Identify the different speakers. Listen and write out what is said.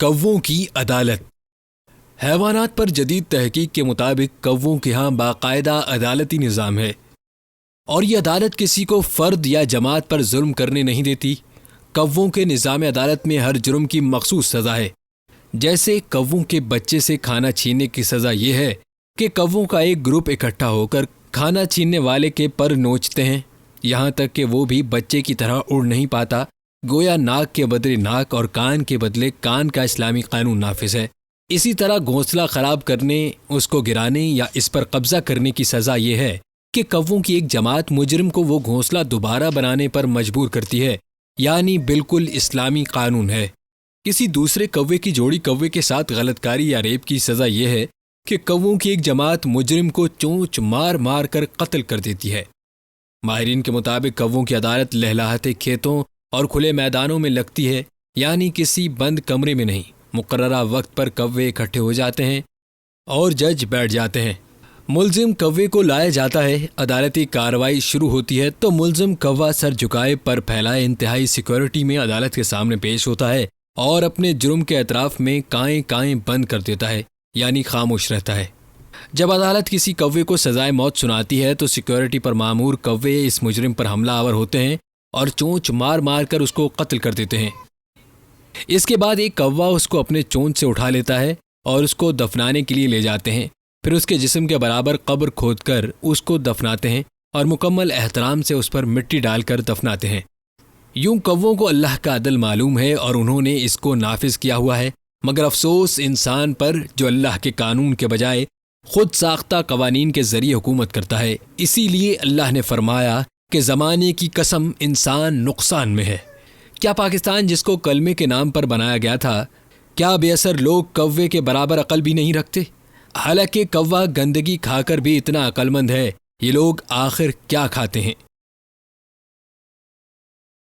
Speaker 1: کووں کی عدالت۔ حیوانات پر جدید تحقیق کے مطابق کووں کے ہاں باقاعدہ عدالتی نظام ہے، اور یہ عدالت کسی کو فرد یا جماعت پر ظلم کرنے نہیں دیتی۔ کووں کے نظام عدالت میں ہر جرم کی مخصوص سزا ہے۔ جیسے کووں کے بچے سے کھانا چھیننے کی سزا یہ ہے کہ کووں کا ایک گروپ اکٹھا ہو کر کھانا چھیننے والے کے پر نوچتے ہیں، یہاں تک کہ وہ بھی بچے کی طرح اڑ نہیں پاتا، گویا ناک کے بدلے ناک اور کان کے بدلے کان کا اسلامی قانون نافذ ہے۔ اسی طرح گھونسلہ خراب کرنے، اس کو گرانے یا اس پر قبضہ کرنے کی سزا یہ ہے کہ کووں کی ایک جماعت مجرم کو وہ گھونسلہ دوبارہ بنانے پر مجبور کرتی ہے، یعنی بالکل اسلامی قانون ہے۔ کسی دوسرے کوے کی جوڑی کوے کے ساتھ غلط کاری یا ریپ کی سزا یہ ہے کہ کووں کی ایک جماعت مجرم کو چونچ مار مار کر قتل کر دیتی ہے۔ ماہرین کے مطابق کووں کی عدالت لہلاتے کھیتوں اور کھلے میدانوں میں لگتی ہے، یعنی کسی بند کمرے میں نہیں۔ مقررہ وقت پر کوے اکٹھے ہو جاتے ہیں اور جج بیٹھ جاتے ہیں۔ ملزم کوے کو لایا جاتا ہے، عدالتی کارروائی شروع ہوتی ہے تو ملزم کوا سر جھکائے پر پھیلائے انتہائی سیکیورٹی میں عدالت کے سامنے پیش ہوتا ہے اور اپنے جرم کے اطراف میں کائیں کائیں بند کر دیتا ہے، یعنی خاموش رہتا ہے۔ جب عدالت کسی کوے کو سزائے موت سناتی ہے تو سیکیورٹی پر مامور کوے اس مجرم پر حملہ آور ہوتے ہیں اور چونچ مار مار کر اس کو قتل کر دیتے ہیں۔ اس کے بعد ایک کوا اس کو اپنے چونچ سے اٹھا لیتا ہے اور اس کو دفنانے کے لیے لے جاتے ہیں، پھر اس کے جسم کے برابر قبر کھود کر اس کو دفناتے ہیں اور مکمل احترام سے اس پر مٹی ڈال کر دفناتے ہیں۔ یوں کووں کو اللہ کا عدل معلوم ہے اور انہوں نے اس کو نافذ کیا ہوا ہے، مگر افسوس انسان پر جو اللہ کے قانون کے بجائے خود ساختہ قوانین کے ذریعے حکومت کرتا ہے۔ اسی لیے اللہ نے فرمایا کہ زمانے کی قسم انسان نقصان میں ہے۔ کیا پاکستان جس کو کلمے کے نام پر بنایا گیا تھا، کیا بے اثر لوگ کوے کے برابر عقل بھی نہیں رکھتے؟ حالانکہ کوا گندگی کھا کر بھی اتنا عقل مند ہے، یہ لوگ آخر کیا کھاتے ہیں؟